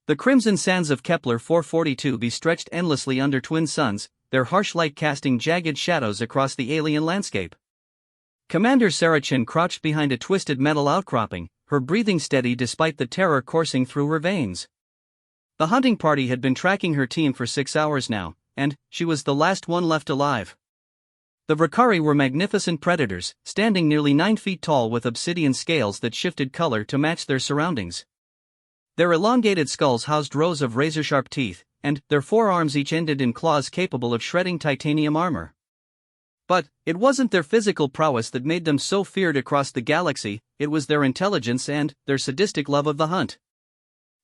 The crimson sands of Kepler 442b stretched endlessly under twin suns, their harsh light casting jagged shadows across the alien landscape. Commander Sarah Chin crouched behind a twisted metal outcropping, her breathing steady despite the terror coursing through her veins. The hunting party had been tracking her team for 6 hours now, and she was the last one left alive. The Vakari were magnificent predators, standing nearly 9 feet tall with obsidian scales that shifted color to match their surroundings. Their elongated skulls housed rows of razor-sharp teeth, and their forearms each ended in claws capable of shredding titanium armor. But it wasn't their physical prowess that made them so feared across the galaxy, it was their intelligence and their sadistic love of the hunt.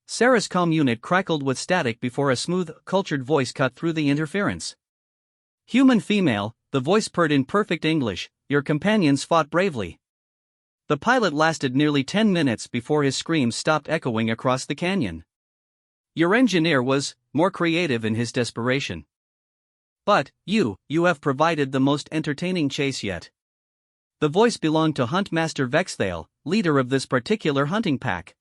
Sarah's comm unit crackled with static before a smooth, cultured voice cut through the interference. "Human female," the voice purred in perfect English, "your companions fought bravely." The pilot lasted nearly 10 minutes before his screams stopped echoing across the canyon. "Your engineer was more creative in his desperation. But you have provided the most entertaining chase yet." The voice belonged to Huntmaster Vexthale, leader of this particular hunting pack.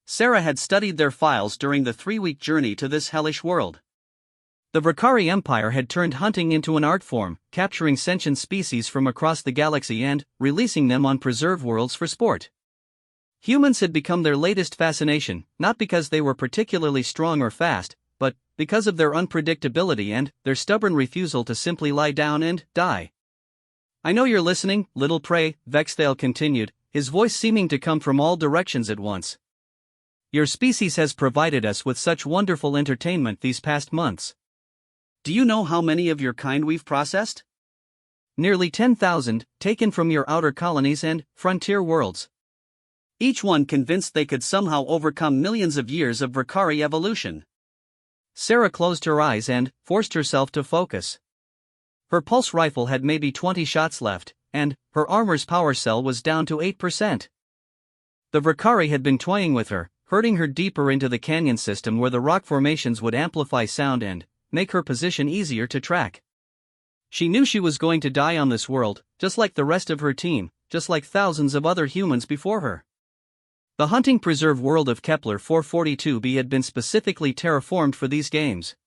Sarah had studied their files during the 3-week journey to this hellish world. The Vakari Empire had turned hunting into an art form, capturing sentient species from across the galaxy and releasing them on preserve worlds for sport. Humans had become their latest fascination, not because they were particularly strong or fast, but because of their unpredictability and their stubborn refusal to simply lie down and die. "I know you're listening, little prey," Vexthale continued, his voice seeming to come from all directions at once. "Your species has provided us with such wonderful entertainment these past months. Do you know how many of your kind we've processed? Nearly 10,000, taken from your outer colonies and frontier worlds. Each one convinced they could somehow overcome millions of years of Vakari evolution." Sarah closed her eyes and forced herself to focus. Her pulse rifle had maybe 20 shots left, and her armor's power cell was down to 8%. The Vakari had been toying with her, herding her deeper into the canyon system where the rock formations would amplify sound and make her position easier to track. She knew she was going to die on this world, just like the rest of her team, just like thousands of other humans before her. The hunting preserve world of Kepler 442b had been specifically terraformed for these games.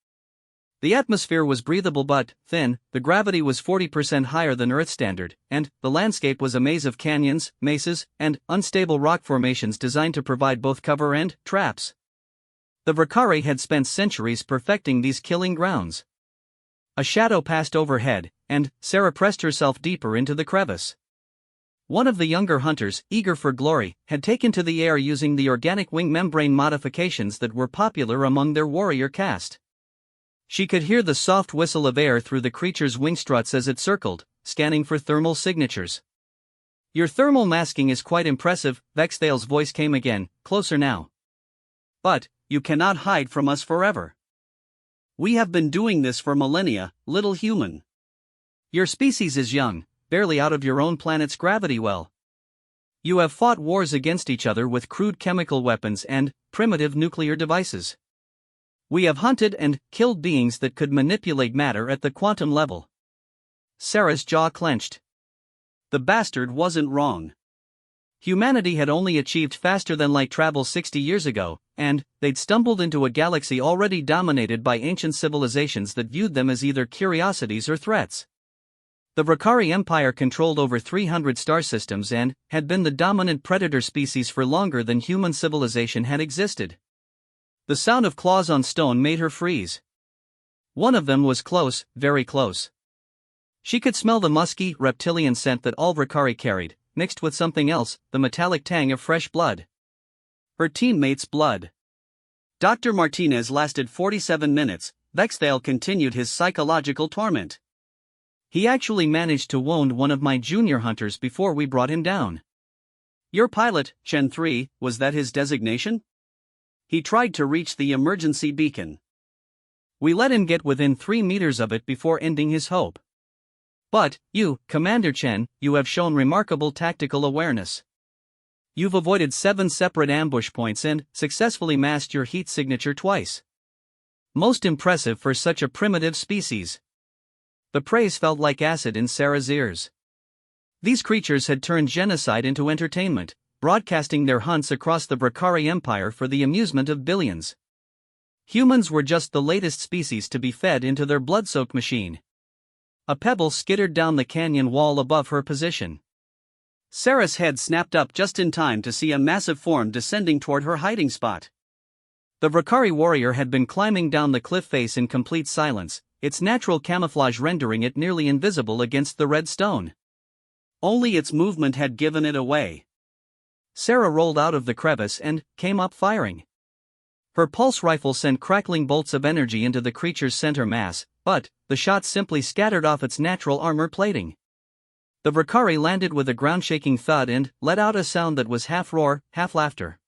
The atmosphere was breathable but thin, the gravity was 40% higher than Earth standard, and the landscape was a maze of canyons, mesas, and unstable rock formations designed to provide both cover and traps. The Vakari had spent centuries perfecting these killing grounds. A shadow passed overhead, and Sarah pressed herself deeper into the crevice. One of the younger hunters, eager for glory, had taken to the air using the organic wing membrane modifications that were popular among their warrior caste. She could hear the soft whistle of air through the creature's wing struts as it circled, scanning for thermal signatures. "Your thermal masking is quite impressive," Vexthale's voice came again, closer now. "But you cannot hide from us forever. We have been doing this for millennia, little human. Your species is young, barely out of your own planet's gravity well. You have fought wars against each other with crude chemical weapons and primitive nuclear devices. We have hunted and killed beings that could manipulate matter at the quantum level." Sarah's jaw clenched. The bastard wasn't wrong. Humanity had only achieved faster-than-light travel 60 years ago, and they'd stumbled into a galaxy already dominated by ancient civilizations that viewed them as either curiosities or threats. The Vakari Empire controlled over 300 star systems and had been the dominant predator species for longer than human civilization had existed. The sound of claws on stone made her freeze. One of them was close, very close. She could smell the musky, reptilian scent that all Vakari carried, mixed with something else, the metallic tang of fresh blood. Her teammate's blood. Dr. Martinez lasted 47 minutes, Vexthale continued his psychological torment. "He actually managed to wound one of my junior hunters before we brought him down." "Your pilot, Chen 3, was that his designation?" "He tried to reach the emergency beacon. We let him get within 3 meters of it before ending his hope. But you, Commander Chen, you have shown remarkable tactical awareness. You've avoided 7 separate ambush points and successfully masked your heat signature twice. Most impressive for such a primitive species." The praise felt like acid in Sarah's ears. These creatures had turned genocide into entertainment, broadcasting their hunts across the Vakari Empire for the amusement of billions. Humans were just the latest species to be fed into their blood-soaked machine. A pebble skittered down the canyon wall above her position. Sarah's head snapped up just in time to see a massive form descending toward her hiding spot. The Vakari warrior had been climbing down the cliff face in complete silence, its natural camouflage rendering it nearly invisible against the red stone. Only its movement had given it away. Sarah rolled out of the crevice and came up firing. Her pulse rifle sent crackling bolts of energy into the creature's center mass, but the shot simply scattered off its natural armor plating. The Vakari landed with a ground-shaking thud and let out a sound that was half roar, half laughter.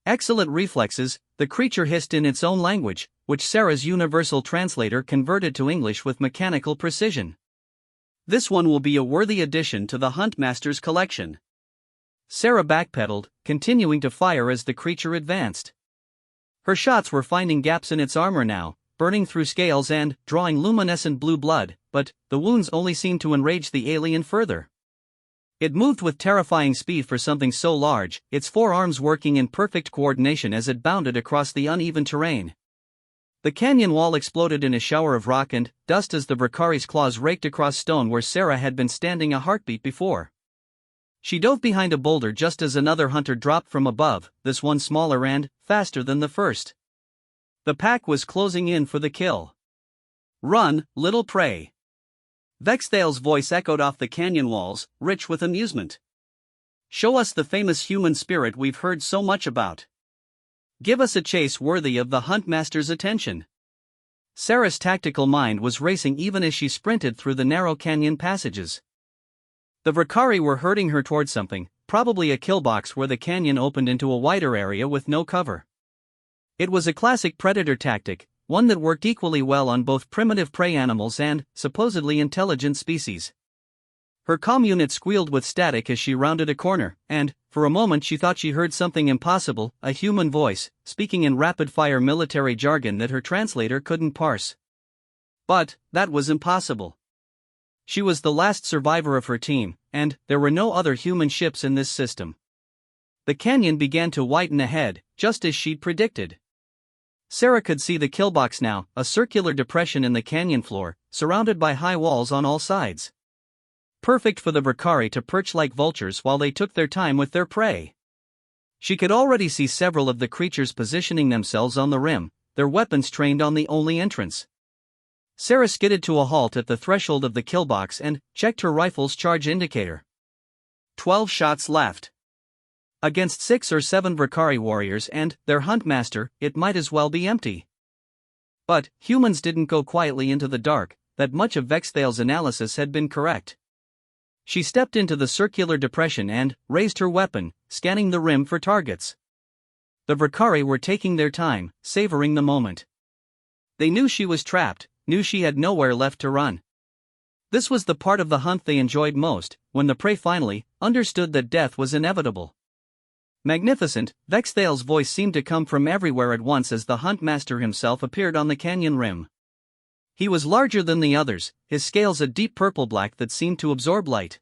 Excellent reflexes, the creature hissed in its own language, which Sarah's universal translator converted to English with mechanical precision. This one will be a worthy addition to the Huntmaster's collection. Sarah backpedaled, continuing to fire as the creature advanced. Her shots were finding gaps in its armor now, burning through scales and drawing luminescent blue blood, but the wounds only seemed to enrage the alien further. It moved with terrifying speed for something so large, its forearms working in perfect coordination as it bounded across the uneven terrain. The canyon wall exploded in a shower of rock and dust as the Vakari's claws raked across stone where Sarah had been standing a heartbeat before. She dove behind a boulder just as another hunter dropped from above, this one smaller and faster than the first. The pack was closing in for the kill. "Run, little prey." Vexthal's voice echoed off the canyon walls, rich with amusement. "Show us the famous human spirit we've heard so much about. Give us a chase worthy of the Huntmaster's attention." Sarah's tactical mind was racing even as she sprinted through the narrow canyon passages. The Vakari were herding her toward something, probably a kill box where the canyon opened into a wider area with no cover. It was a classic predator tactic, one that worked equally well on both primitive prey animals and supposedly intelligent species. Her comm unit squealed with static as she rounded a corner, and, for a moment she thought she heard something impossible, a human voice, speaking in rapid-fire military jargon that her translator couldn't parse. But that was impossible. She was the last survivor of her team, and there were no other human ships in this system. The canyon began to widen ahead, just as she'd predicted. Sarah could see the killbox now, a circular depression in the canyon floor, surrounded by high walls on all sides. Perfect for the Vakari to perch like vultures while they took their time with their prey. She could already see several of the creatures positioning themselves on the rim, their weapons trained on the only entrance. Sarah skidded to a halt at the threshold of the killbox and checked her rifle's charge indicator. 12 shots left. Against 6 or 7 Vakari warriors and their Huntmaster, it might as well be empty. But humans didn't go quietly into the dark, that much of Vexthal's analysis had been correct. She stepped into the circular depression and raised her weapon, scanning the rim for targets. The Vakari were taking their time, savoring the moment. They knew she was trapped, knew she had nowhere left to run. This was the part of the hunt they enjoyed most, when the prey finally understood that death was inevitable. Magnificent, Vexthal's voice seemed to come from everywhere at once as the Huntmaster himself appeared on the canyon rim. He was larger than the others, his scales a deep purple-black that seemed to absorb light.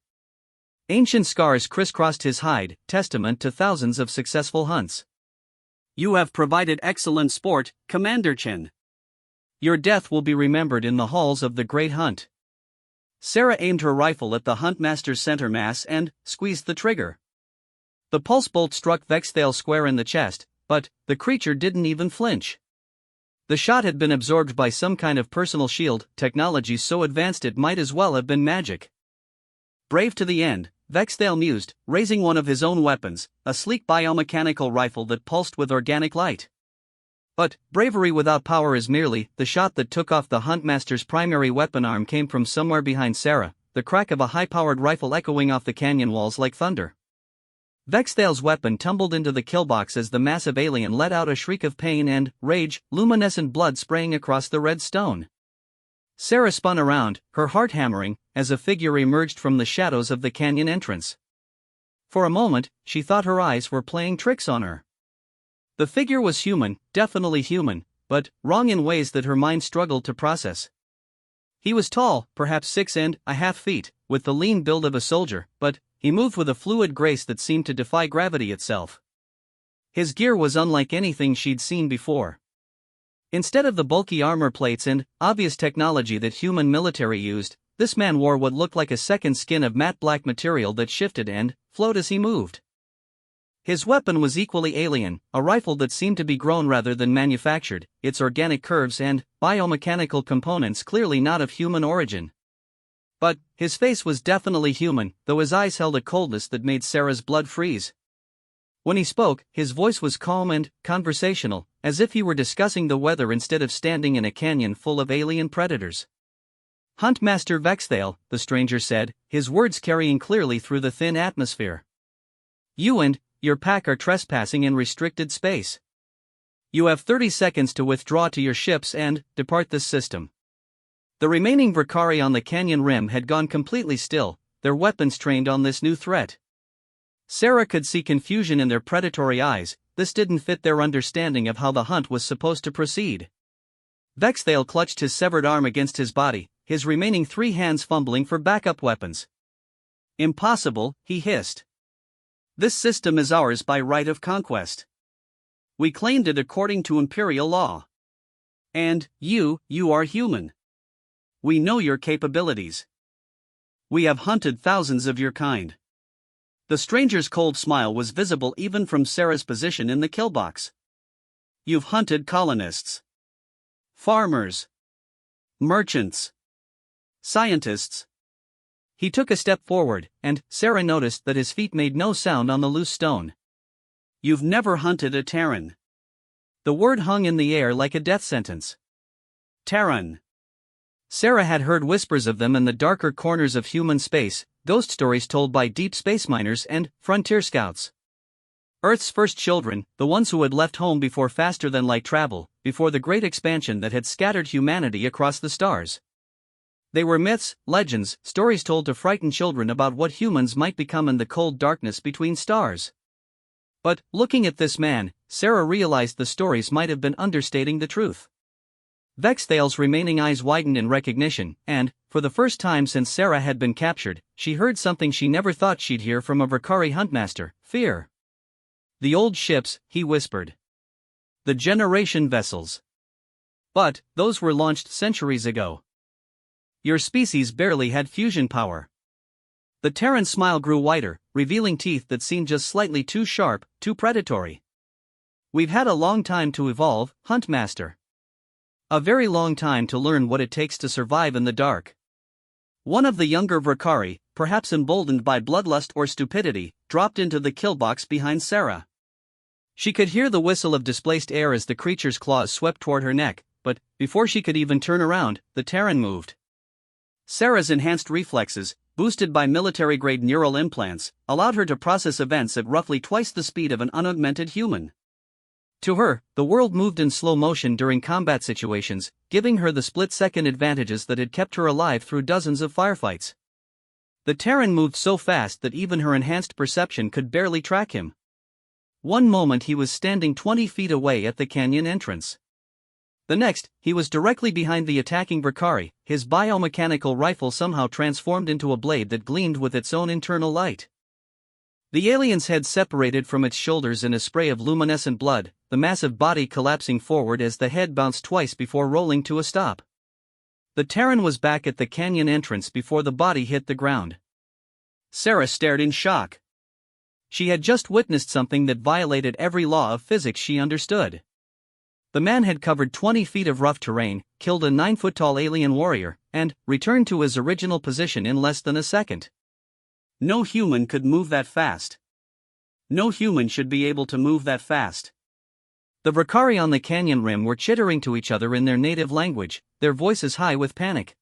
Ancient scars crisscrossed his hide, testament to thousands of successful hunts. "You have provided excellent sport, Commander Chen. Your death will be remembered in the halls of the Great Hunt." Sarah aimed her rifle at the Huntmaster's center mass and squeezed the trigger. The pulse bolt struck Vexthal square in the chest, but the creature didn't even flinch. The shot had been absorbed by some kind of personal shield, technology so advanced it might as well have been magic. Brave to the end, Vexthal mused, raising one of his own weapons, a sleek biomechanical rifle that pulsed with organic light. But bravery without power is merely the shot that took off the Huntmaster's primary weapon arm came from somewhere behind Sarah, the crack of a high-powered rifle echoing off the canyon walls like thunder. Vexthal's weapon tumbled into the killbox as the massive alien let out a shriek of pain and rage, luminescent blood spraying across the red stone. Sarah spun around, her heart hammering, as a figure emerged from the shadows of the canyon entrance. For a moment, she thought her eyes were playing tricks on her. The figure was human, definitely human, but wrong in ways that her mind struggled to process. He was tall, perhaps 6.5 feet, with the lean build of a soldier, but he moved with a fluid grace that seemed to defy gravity itself. His gear was unlike anything she'd seen before. Instead of the bulky armor plates and obvious technology that human military used, this man wore what looked like a second skin of matte black material that shifted and flowed as he moved. His weapon was equally alien, a rifle that seemed to be grown rather than manufactured, its organic curves and biomechanical components clearly not of human origin. But his face was definitely human, though his eyes held a coldness that made Sarah's blood freeze. When he spoke, his voice was calm and conversational, as if he were discussing the weather instead of standing in a canyon full of alien predators. "Huntmaster Vexthale," the stranger said, his words carrying clearly through the thin atmosphere. "You and your pack are trespassing in restricted space. You have 30 seconds to withdraw to your ships and depart this system." The remaining Vrikari on the canyon rim had gone completely still, their weapons trained on this new threat. Sarah could see confusion in their predatory eyes. This didn't fit their understanding of how the hunt was supposed to proceed. Vexthale clutched his severed arm against his body, his remaining 3 hands fumbling for backup weapons. "Impossible," he hissed. "This system is ours by right of conquest. We claimed it according to imperial law. And you are human. We know your capabilities. We have hunted thousands of your kind." The stranger's cold smile was visible even from Sarah's position in the kill box. "You've hunted colonists, farmers, merchants, scientists." He took a step forward, and Sarah noticed that his feet made no sound on the loose stone. "You've never hunted a Terran." The word hung in the air like a death sentence. Terran. Sarah had heard whispers of them in the darker corners of human space, ghost stories told by deep space miners and frontier scouts. Earth's first children, the ones who had left home before faster-than-light travel, before the great expansion that had scattered humanity across the stars. They were myths, legends, stories told to frighten children about what humans might become in the cold darkness between stars. But, looking at this man, Sarah realized the stories might have been understating the truth. Vexthale's remaining eyes widened in recognition, and, for the first time since Sarah had been captured, she heard something she never thought she'd hear from a Vrikari huntmaster: fear. "The old ships," he whispered. "The generation vessels. But those were launched centuries ago. Your species barely had fusion power." The Terran's smile grew wider, revealing teeth that seemed just slightly too sharp, too predatory. "We've had a long time to evolve, Huntmaster. A very long time to learn what it takes to survive in the dark." One of the younger Vrikari, perhaps emboldened by bloodlust or stupidity, dropped into the kill box behind Sarah. She could hear the whistle of displaced air as the creature's claws swept toward her neck, but before she could even turn around, the Terran moved. Sarah's enhanced reflexes, boosted by military-grade neural implants, allowed her to process events at roughly twice the speed of an unaugmented human. To her, the world moved in slow motion during combat situations, giving her the split-second advantages that had kept her alive through dozens of firefights. The Terran moved so fast that even her enhanced perception could barely track him. One moment he was standing 20 feet away at the canyon entrance. The next, he was directly behind the attacking Vrikari, his biomechanical rifle somehow transformed into a blade that gleamed with its own internal light. The alien's head separated from its shoulders in a spray of luminescent blood, the massive body collapsing forward as the head bounced twice before rolling to a stop. The Terran was back at the canyon entrance before the body hit the ground. Sarah stared in shock. She had just witnessed something that violated every law of physics she understood. The man had covered 20 feet of rough terrain, killed a 9-foot-tall alien warrior, and returned to his original position in less than a second. No human could move that fast. No human should be able to move that fast. The Vrikari on the canyon rim were chittering to each other in their native language, their voices high with panic.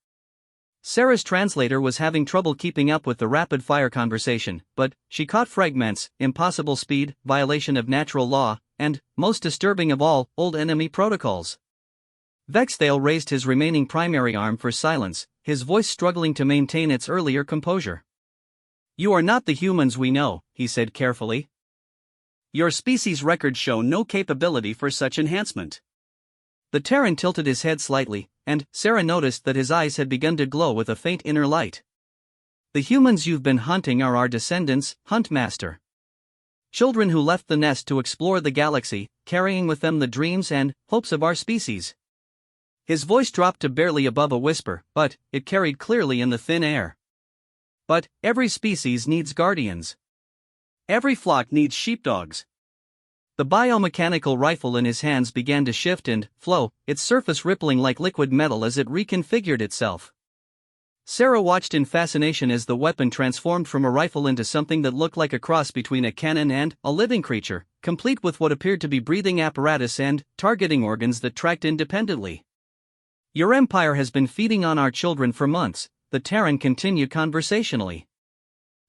Sarah's translator was having trouble keeping up with the rapid-fire conversation, but she caught fragments: impossible speed, violation of natural law, and, most disturbing of all, old enemy protocols. Vexthale raised his remaining primary arm for silence, his voice struggling to maintain its earlier composure. "You are not the humans we know," he said carefully. "Your species records show no capability for such enhancement." The Terran tilted his head slightly, and Sarah noticed that his eyes had begun to glow with a faint inner light. "The humans you've been hunting are our descendants, Huntmaster. Children who left the nest to explore the galaxy, carrying with them the dreams and hopes of our species. His voice dropped to barely above a whisper, but it carried clearly in the thin air. But every species needs guardians. Every flock needs sheepdogs. The biomechanical rifle in his hands began to shift and flow, its surface rippling like liquid metal as it reconfigured itself. Sarah watched in fascination as the weapon transformed from a rifle into something that looked like a cross between a cannon and a living creature, complete with what appeared to be breathing apparatus and targeting organs that tracked independently. "Your empire has been feeding on our children for months," the Terran continued conversationally.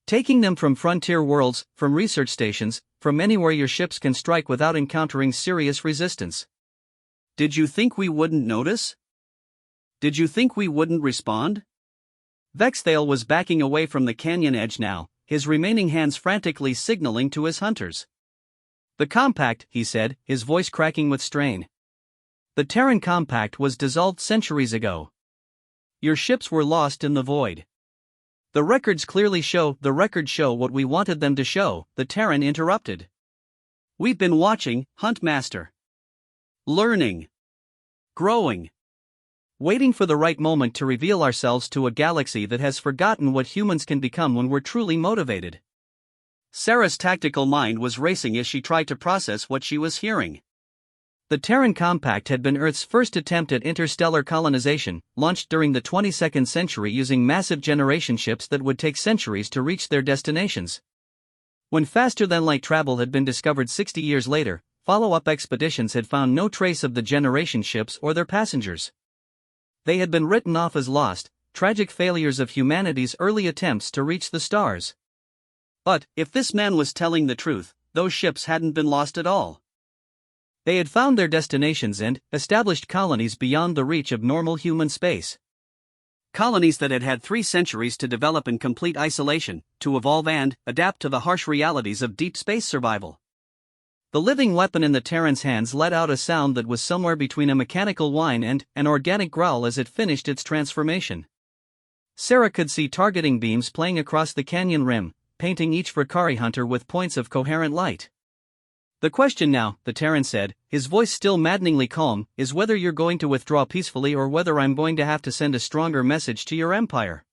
"Taking them from frontier worlds, from research stations, from anywhere your ships can strike without encountering serious resistance. Did you think we wouldn't notice? Did you think we wouldn't respond?" Vexthale was backing away from the canyon edge now, his remaining hands frantically signaling to his hunters. "The compact," he said, his voice cracking with strain. "The Terran compact was dissolved centuries ago. Your ships were lost in the void. The records show what we wanted them to show," the Terran interrupted. "We've been watching, Huntmaster. Learning. Growing. Waiting for the right moment to reveal ourselves to a galaxy that has forgotten what humans can become when we're truly motivated." Sarah's tactical mind was racing as she tried to process what she was hearing. The Terran Compact had been Earth's first attempt at interstellar colonization, launched during the 22nd century using massive generation ships that would take centuries to reach their destinations. When faster-than-light travel had been discovered 60 years later, follow-up expeditions had found no trace of the generation ships or their passengers. They had been written off as lost, tragic failures of humanity's early attempts to reach the stars. But, if this man was telling the truth, those ships hadn't been lost at all. They had found their destinations and established colonies beyond the reach of normal human space. Colonies that had had 3 centuries to develop in complete isolation, to evolve and adapt to the harsh realities of deep space survival. The living weapon in the Terran's hands let out a sound that was somewhere between a mechanical whine and an organic growl as it finished its transformation. Sarah could see targeting beams playing across the canyon rim, painting each Vakari hunter with points of coherent light. "The question now," the Terran said, his voice still maddeningly calm, "is whether you're going to withdraw peacefully or whether I'm going to have to send a stronger message to your empire."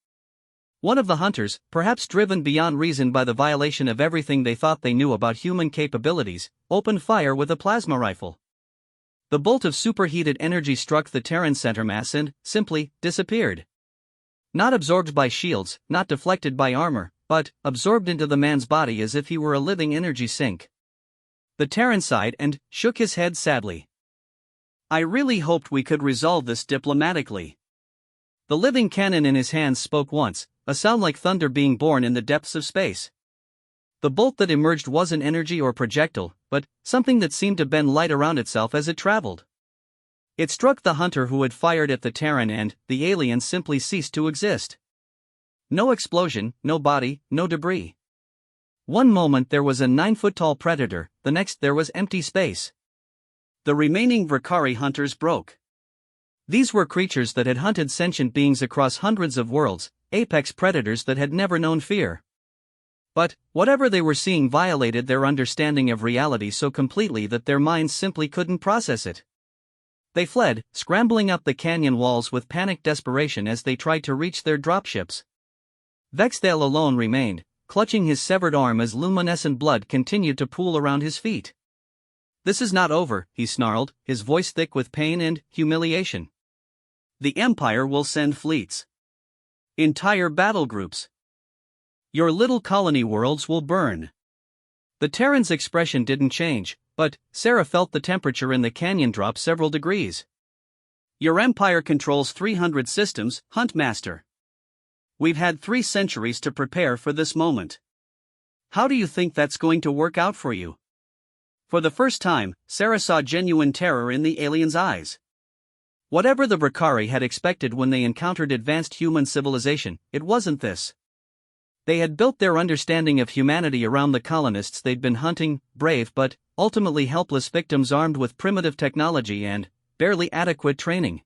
One of the hunters, perhaps driven beyond reason by the violation of everything they thought they knew about human capabilities, opened fire with a plasma rifle. The bolt of superheated energy struck the Terran center mass and simply disappeared. Not absorbed by shields, not deflected by armor, but absorbed into the man's body as if he were a living energy sink. The Terran sighed and shook his head sadly. "I really hoped we could resolve this diplomatically." The living cannon in his hands spoke once, a sound like thunder being born in the depths of space. The bolt that emerged wasn't energy or projectile, but something that seemed to bend light around itself as it traveled. It struck the hunter who had fired at the Terran and the alien simply ceased to exist. No explosion, no body, no debris. One moment there was a 9-foot-tall predator, the next there was empty space. The remaining Vakari hunters broke. These were creatures that had hunted sentient beings across hundreds of worlds, apex predators that had never known fear. But, whatever they were seeing violated their understanding of reality so completely that their minds simply couldn't process it. They fled, scrambling up the canyon walls with panicked desperation as they tried to reach their dropships. Vexthale alone remained, clutching his severed arm as luminescent blood continued to pool around his feet. "This is not over," he snarled, his voice thick with pain and humiliation. "The Empire will send fleets. Entire battle groups. Your little colony worlds will burn." The Terran's expression didn't change, but Sarah felt the temperature in the canyon drop several degrees. "Your empire controls 300 systems, Huntmaster. We've had 3 centuries to prepare for this moment. How do you think that's going to work out for you?" For the first time, Sarah saw genuine terror in the alien's eyes. Whatever the Vakari had expected when they encountered advanced human civilization, it wasn't this. They had built their understanding of humanity around the colonists they'd been hunting, brave but ultimately helpless victims armed with primitive technology and barely adequate training.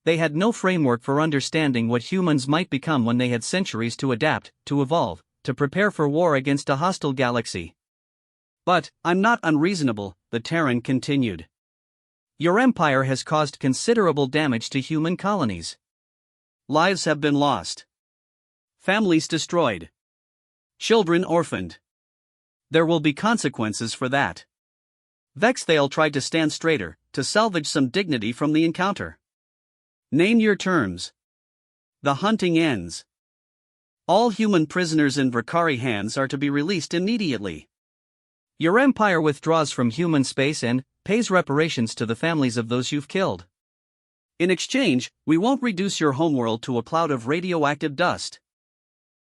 They had no framework for understanding what humans might become when they had centuries to adapt, to evolve, to prepare for war against a hostile galaxy. But, I'm not unreasonable, the Terran continued. Your empire has caused considerable damage to human colonies. Lives have been lost. Families destroyed. Children orphaned. There will be consequences for that. Vexthale tried to stand straighter, to salvage some dignity from the encounter. Name your terms. The hunting ends. All human prisoners in Drakari hands are to be released immediately. Your empire withdraws from human space and pays reparations to the families of those you've killed. In exchange, we won't reduce your homeworld to a cloud of radioactive dust.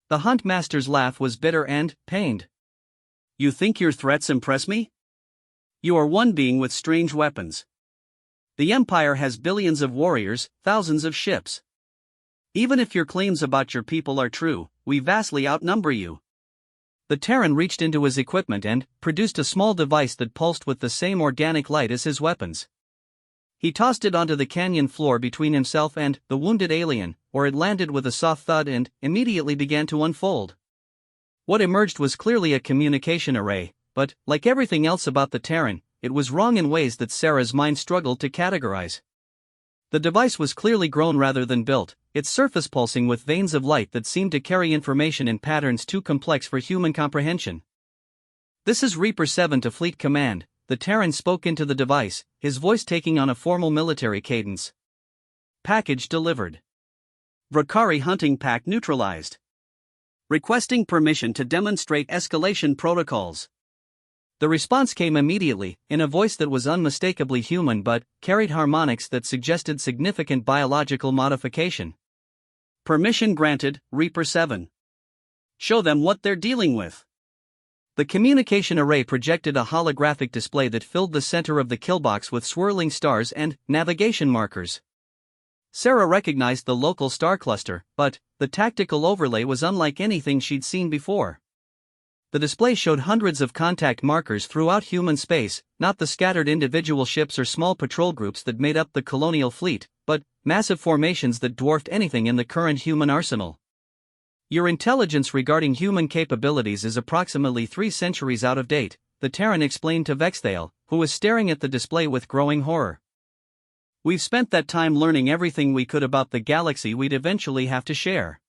The Huntmaster's laugh was bitter and pained. You think your threats impress me? You are one being with strange weapons. The Empire has billions of warriors, thousands of ships. Even if your claims about your people are true, we vastly outnumber you. The Terran reached into his equipment and produced a small device that pulsed with the same organic light as his weapons. He tossed it onto the canyon floor between himself and the wounded alien, where it landed with a soft thud and immediately began to unfold. What emerged was clearly a communication array, but, like everything else about the Terran, it was wrong in ways that Sarah's mind struggled to categorize. The device was clearly grown rather than built, its surface pulsing with veins of light that seemed to carry information in patterns too complex for human comprehension. This is Reaper 7 to Fleet Command, the Terran spoke into the device, his voice taking on a formal military cadence. Package delivered. Drakari hunting pack neutralized. Requesting permission to demonstrate escalation protocols. The response came immediately, in a voice that was unmistakably human but carried harmonics that suggested significant biological modification. Permission granted, Reaper 7. Show them what they're dealing with. The communication array projected a holographic display that filled the center of the killbox with swirling stars and navigation markers. Sarah recognized the local star cluster, but the tactical overlay was unlike anything she'd seen before. The display showed hundreds of contact markers throughout human space, not the scattered individual ships or small patrol groups that made up the colonial fleet, but massive formations that dwarfed anything in the current human arsenal. Your intelligence regarding human capabilities is approximately 3 centuries out of date, the Terran explained to Vexthale, who was staring at the display with growing horror. We've spent that time learning everything we could about the galaxy we'd eventually have to share.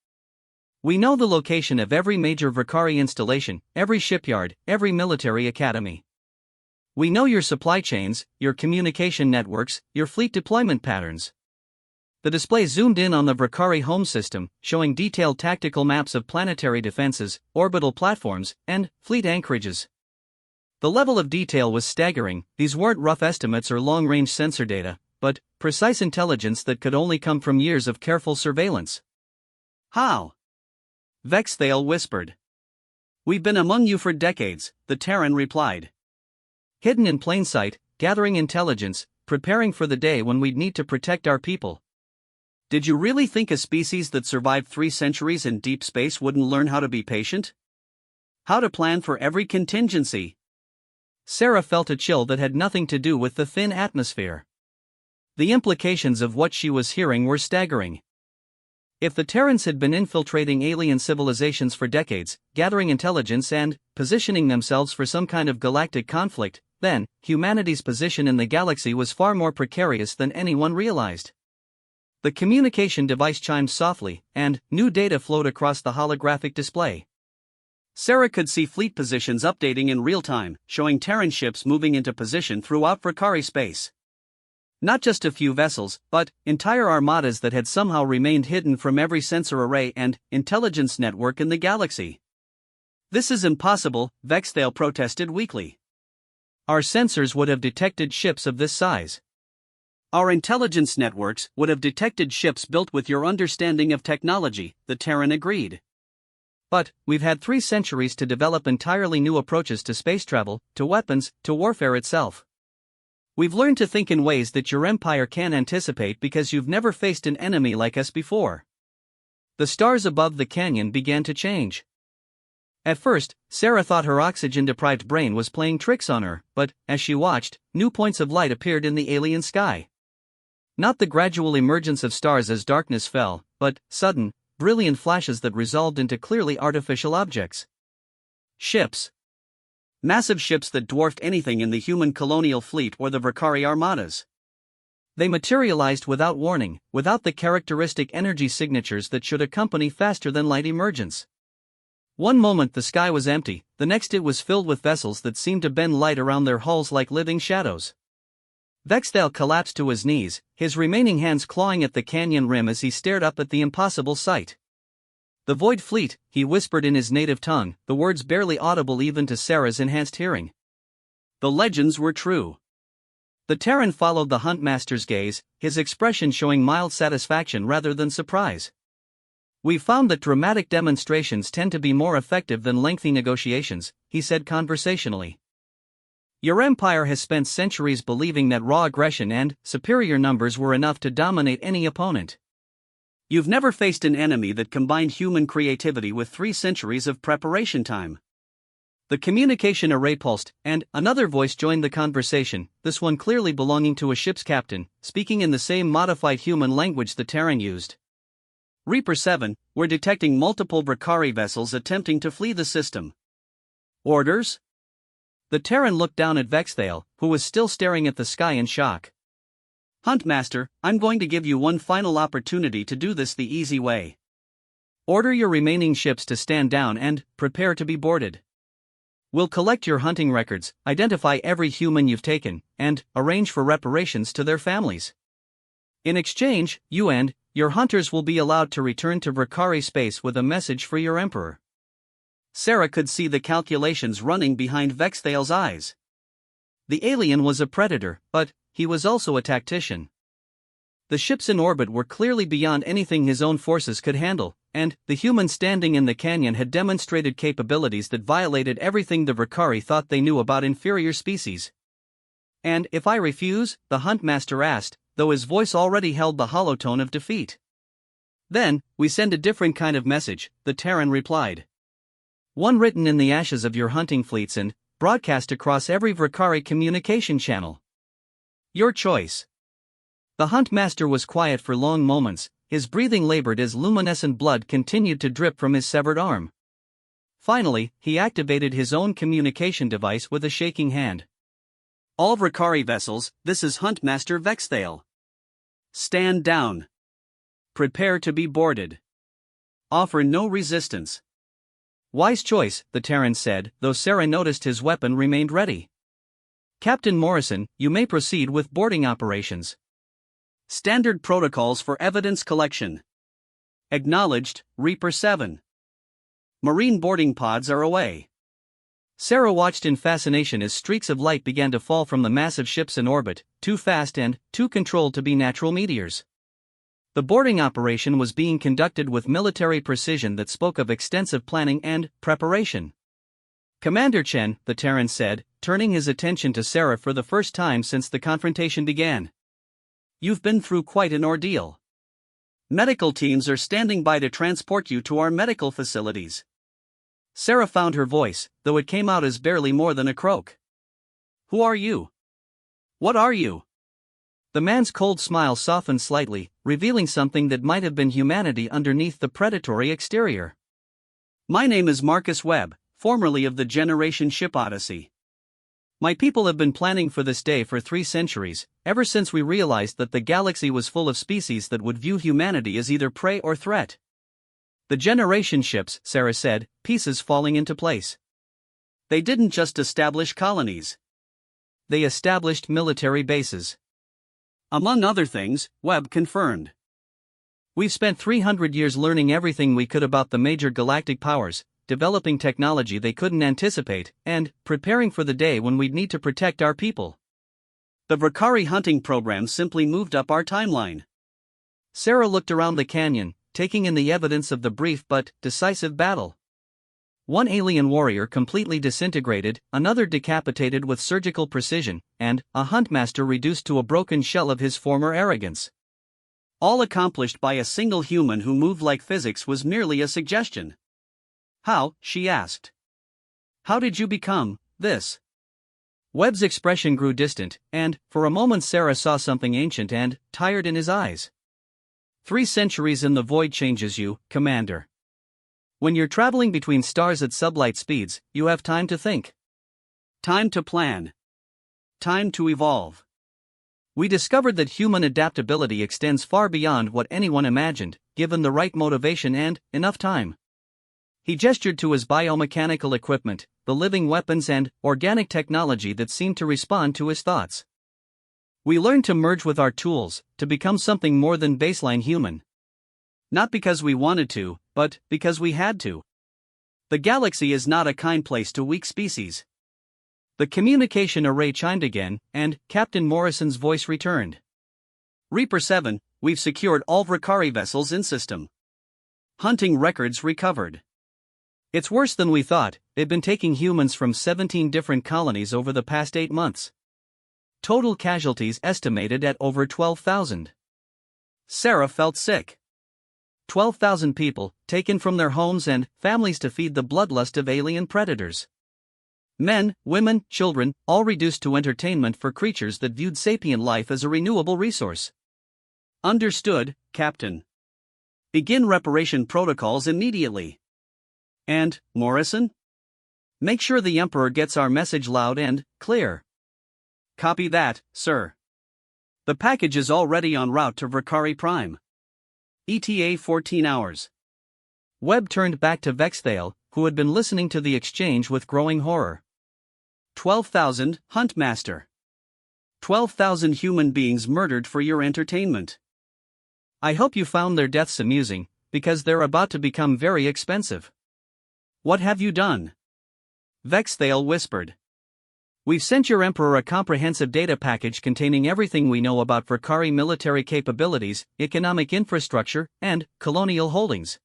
We know the location of every major Drakari installation, every shipyard, every military academy. We know your supply chains, your communication networks, your fleet deployment patterns. The display zoomed in on the Drakari home system, showing detailed tactical maps of planetary defenses, orbital platforms, and fleet anchorages. The level of detail was staggering. These weren't rough estimates or long-range sensor data, but precise intelligence that could only come from years of careful surveillance. How? Vexthale whispered. We've been among you for decades, the Terran replied. Hidden in plain sight, gathering intelligence, preparing for the day when we'd need to protect our people. Did you really think a species that survived 3 centuries in deep space wouldn't learn how to be patient? How to plan for every contingency? Sarah felt a chill that had nothing to do with the thin atmosphere. The implications of what she was hearing were staggering. If the Terrans had been infiltrating alien civilizations for decades, gathering intelligence and positioning themselves for some kind of galactic conflict, then humanity's position in the galaxy was far more precarious than anyone realized. The communication device chimed softly, and new data flowed across the holographic display. Sarah could see fleet positions updating in real time, showing Terran ships moving into position throughout Drakari space. Not just a few vessels, but entire armadas that had somehow remained hidden from every sensor array and intelligence network in the galaxy. This is impossible, Vexthale protested weakly. Our sensors would have detected ships of this size. Our intelligence networks would have detected ships built with your understanding of technology, the Terran agreed. But we've had 3 centuries to develop entirely new approaches to space travel, to weapons, to warfare itself. We've learned to think in ways that your empire can't anticipate because you've never faced an enemy like us before. The stars above the canyon began to change. At first, Sarah thought her oxygen-deprived brain was playing tricks on her, but, as she watched, new points of light appeared in the alien sky. Not the gradual emergence of stars as darkness fell, but sudden, brilliant flashes that resolved into clearly artificial objects. Ships. Massive ships that dwarfed anything in the human colonial fleet or the Vakari armadas. They materialized without warning, without the characteristic energy signatures that should accompany faster-than-light emergence. One moment the sky was empty, the next it was filled with vessels that seemed to bend light around their hulls like living shadows. Vexthale collapsed to his knees, his remaining hands clawing at the canyon rim as he stared up at the impossible sight. "The Void Fleet," he whispered in his native tongue, the words barely audible even to Sarah's enhanced hearing. The legends were true. The Terran followed the Huntmaster's gaze, his expression showing mild satisfaction rather than surprise. "We've found that dramatic demonstrations tend to be more effective than lengthy negotiations," he said conversationally. "Your empire has spent centuries believing that raw aggression and superior numbers were enough to dominate any opponent. You've never faced an enemy that combined human creativity with 3 centuries of preparation time." The communication array pulsed, and another voice joined the conversation, this one clearly belonging to a ship's captain, speaking in the same modified human language the Terran used. "Reaper 7, we're detecting multiple Vakari vessels attempting to flee the system." "Orders?" The Terran looked down at Vexthale, who was still staring at the sky in shock. "Huntmaster, I'm going to give you one final opportunity to do this the easy way. Order your remaining ships to stand down and prepare to be boarded. We'll collect your hunting records, identify every human you've taken, and arrange for reparations to their families. In exchange, you and your hunters will be allowed to return to Vakari space with a message for your emperor." Sarah could see the calculations running behind Vexthale's eyes. The alien was a predator, but he was also a tactician. The ships in orbit were clearly beyond anything his own forces could handle, and the humans standing in the canyon had demonstrated capabilities that violated everything the Vakari thought they knew about inferior species. "And if I refuse?" the Huntmaster asked, though his voice already held the hollow tone of defeat. "Then, we send a different kind of message," the Terran replied. "One written in the ashes of your hunting fleets and broadcast across every Vakari communication channel. Your choice." The Huntmaster was quiet for long moments, his breathing labored as luminescent blood continued to drip from his severed arm. Finally, he activated his own communication device with a shaking hand. "All Vakari vessels, this is Huntmaster Vexthale. Stand down. Prepare to be boarded. Offer no resistance." "Wise choice," the Terran said, though Sarah noticed his weapon remained ready. "Captain Morrison, you may proceed with boarding operations." Standard protocols for evidence collection. Acknowledged, Reaper 7. Marine boarding pods are away. Sarah watched in fascination as streaks of light began to fall from the massive ships in orbit, too fast and too controlled to be natural meteors. The boarding operation was being conducted with military precision that spoke of extensive planning and preparation. "Commander Chen," the Terran said, turning his attention to Sarah for the first time since the confrontation began. "You've been through quite an ordeal. Medical teams are standing by to transport you to our medical facilities." Sarah found her voice, though it came out as barely more than a croak. "Who are you? What are you?" The man's cold smile softened slightly, revealing something that might have been humanity underneath the predatory exterior. "My name is Marcus Webb, formerly of the Generation Ship Odyssey. My people have been planning for this day for 3 centuries, ever since we realized that the galaxy was full of species that would view humanity as either prey or threat." "The generation ships," Sarah said, pieces falling into place. "They didn't just establish colonies. They established military bases. Among other things," Webb confirmed. "We've spent 300 years learning everything we could about the major galactic powers, developing technology they couldn't anticipate, and preparing for the day when we'd need to protect our people. The Vakari hunting program simply moved up our timeline." Sarah looked around the canyon, taking in the evidence of the brief but decisive battle. One alien warrior completely disintegrated, another decapitated with surgical precision, and a Huntmaster reduced to a broken shell of his former arrogance. All accomplished by a single human who moved like physics was merely a suggestion. "How?" she asked. "How did you become this?" Webb's expression grew distant, and, for a moment Sarah saw something ancient and tired in his eyes. 3 centuries in the void changes you, Commander. When you're traveling between stars at sublight speeds, you have time to think. Time to plan. Time to evolve. We discovered that human adaptability extends far beyond what anyone imagined, given the right motivation and enough time. He gestured to his biomechanical equipment, the living weapons and organic technology that seemed to respond to his thoughts. We learned to merge with our tools, to become something more than baseline human. Not because we wanted to, but because we had to. The galaxy is not a kind place to weak species. The communication array chimed again, and Captain Morrison's voice returned. Reaper 7, we've secured all Vrakari vessels in system. Hunting records recovered. It's worse than we thought. They've been taking humans from 17 different colonies over the past 8 months. Total casualties estimated at over 12,000. Sarah felt sick. 12,000 people, taken from their homes and families to feed the bloodlust of alien predators. Men, women, children, all reduced to entertainment for creatures that viewed sapient life as a renewable resource. Understood, Captain. Begin reparation protocols immediately. And, Morrison? Make sure the Emperor gets our message loud and clear. Copy that, sir. The package is already en route to Vrakari Prime. ETA 14 hours. Webb turned back to Vexthale, who had been listening to the exchange with growing horror. 12,000, Huntmaster. 12,000 human beings murdered for your entertainment. I hope you found their deaths amusing, because they're about to become very expensive. What have you done? Vexthale whispered. We've sent your Emperor a comprehensive data package containing everything we know about Vrakari military capabilities, economic infrastructure, and colonial holdings.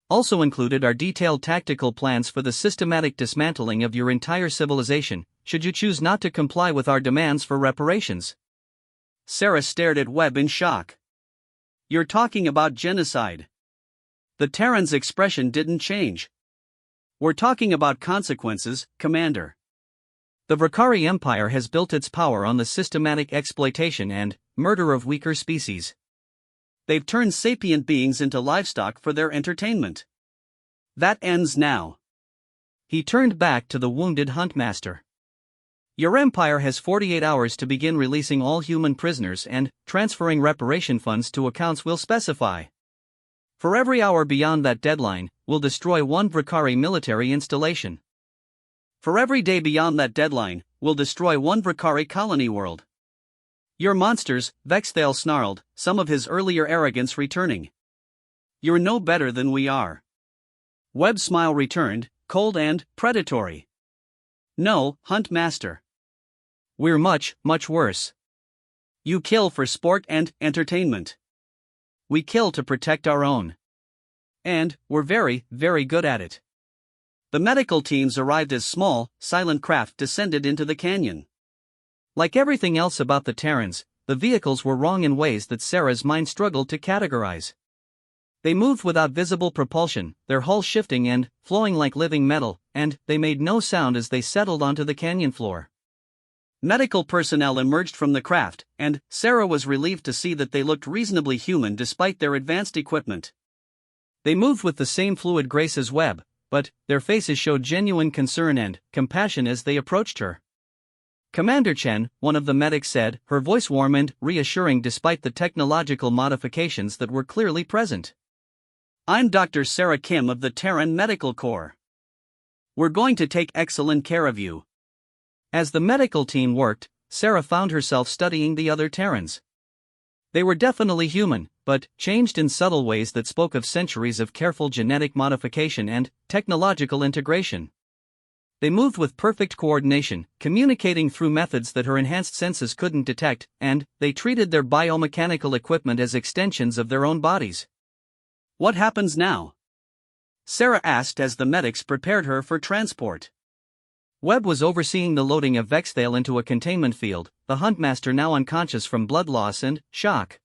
Also included are detailed tactical plans for the systematic dismantling of your entire civilization, should you choose not to comply with our demands for reparations. Sarah stared at Webb in shock. You're talking about genocide. The Terran's expression didn't change. We're talking about consequences, Commander. The Vrakari Empire has built its power on the systematic exploitation and murder of weaker species. They've turned sapient beings into livestock for their entertainment. That ends now. He turned back to the wounded Huntmaster. Your empire has 48 hours to begin releasing all human prisoners and transferring reparation funds to accounts we'll specify. For every hour beyond that deadline, we'll destroy one Vrakari military installation. For every day beyond that deadline, we'll destroy one Vrakari colony world. You're monsters, Vexthale snarled, some of his earlier arrogance returning. You're no better than we are. Webb's smile returned, cold and predatory. No, Huntmaster. We're much, much worse. You kill for sport and entertainment. We kill to protect our own. And we're very, very good at it. The medical teams arrived as small, silent craft descended into the canyon. Like everything else about the Terrans, the vehicles were wrong in ways that Sarah's mind struggled to categorize. They moved without visible propulsion, their hull shifting and flowing like living metal, and they made no sound as they settled onto the canyon floor. Medical personnel emerged from the craft, and Sarah was relieved to see that they looked reasonably human despite their advanced equipment. They moved with the same fluid grace as Webb, but their faces showed genuine concern and compassion as they approached her. Commander Chen, one of the medics said, her voice warm and reassuring despite the technological modifications that were clearly present. I'm Dr. Sarah Kim of the Terran Medical Corps. We're going to take excellent care of you. As the medical team worked, Sarah found herself studying the other Terrans. They were definitely human, but changed in subtle ways that spoke of centuries of careful genetic modification and technological integration. They moved with perfect coordination, communicating through methods that her enhanced senses couldn't detect, and they treated their biomechanical equipment as extensions of their own bodies. What happens now? Sarah asked as the medics prepared her for transport. Webb was overseeing the loading of Vexthale into a containment field, the Huntmaster now unconscious from blood loss and shock.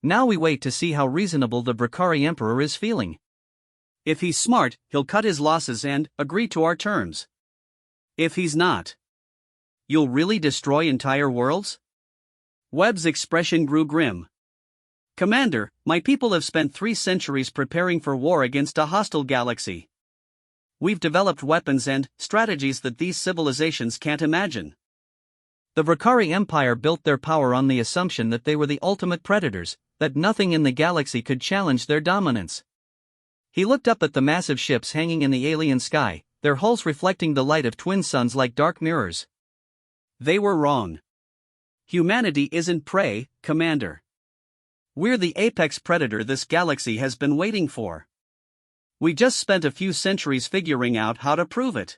Now we wait to see how reasonable the Vrakari Emperor is feeling. If he's smart, he'll cut his losses and agree to our terms. If he's not, you'll really destroy entire worlds? Webb's expression grew grim. Commander, my people have spent 3 centuries preparing for war against a hostile galaxy. We've developed weapons and strategies that these civilizations can't imagine. The Vakari Empire built their power on the assumption that they were the ultimate predators, that nothing in the galaxy could challenge their dominance. He looked up at the massive ships hanging in the alien sky, their hulls reflecting the light of twin suns like dark mirrors. They were wrong. Humanity isn't prey, Commander. We're the apex predator this galaxy has been waiting for. We just spent a few centuries figuring out how to prove it.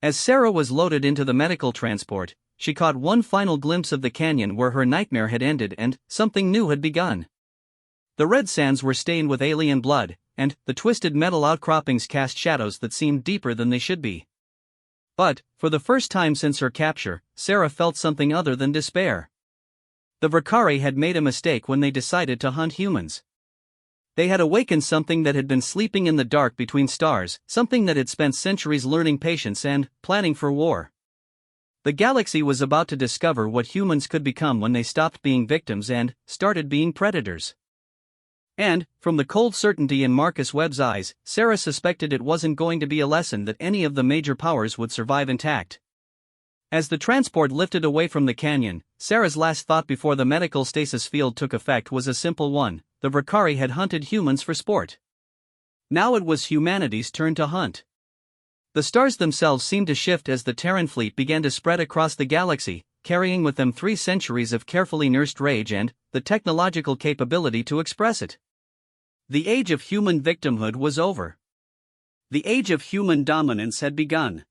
As Sarah was loaded into the medical transport, she caught one final glimpse of the canyon where her nightmare had ended and something new had begun. The red sands were stained with alien blood, and the twisted metal outcroppings cast shadows that seemed deeper than they should be. But, for the first time since her capture, Sarah felt something other than despair. The Vakari had made a mistake when they decided to hunt humans. They had awakened something that had been sleeping in the dark between stars, something that had spent centuries learning patience and planning for war. The galaxy was about to discover what humans could become when they stopped being victims and started being predators. And, from the cold certainty in Marcus Webb's eyes, Sarah suspected it wasn't going to be a lesson that any of the major powers would survive intact. As the transport lifted away from the canyon, Sarah's last thought before the medical stasis field took effect was a simple one: the Vakari had hunted humans for sport. Now it was humanity's turn to hunt. The stars themselves seemed to shift as the Terran fleet began to spread across the galaxy, carrying with them 3 centuries of carefully nursed rage and the technological capability to express it. The age of human victimhood was over. The age of human dominance had begun.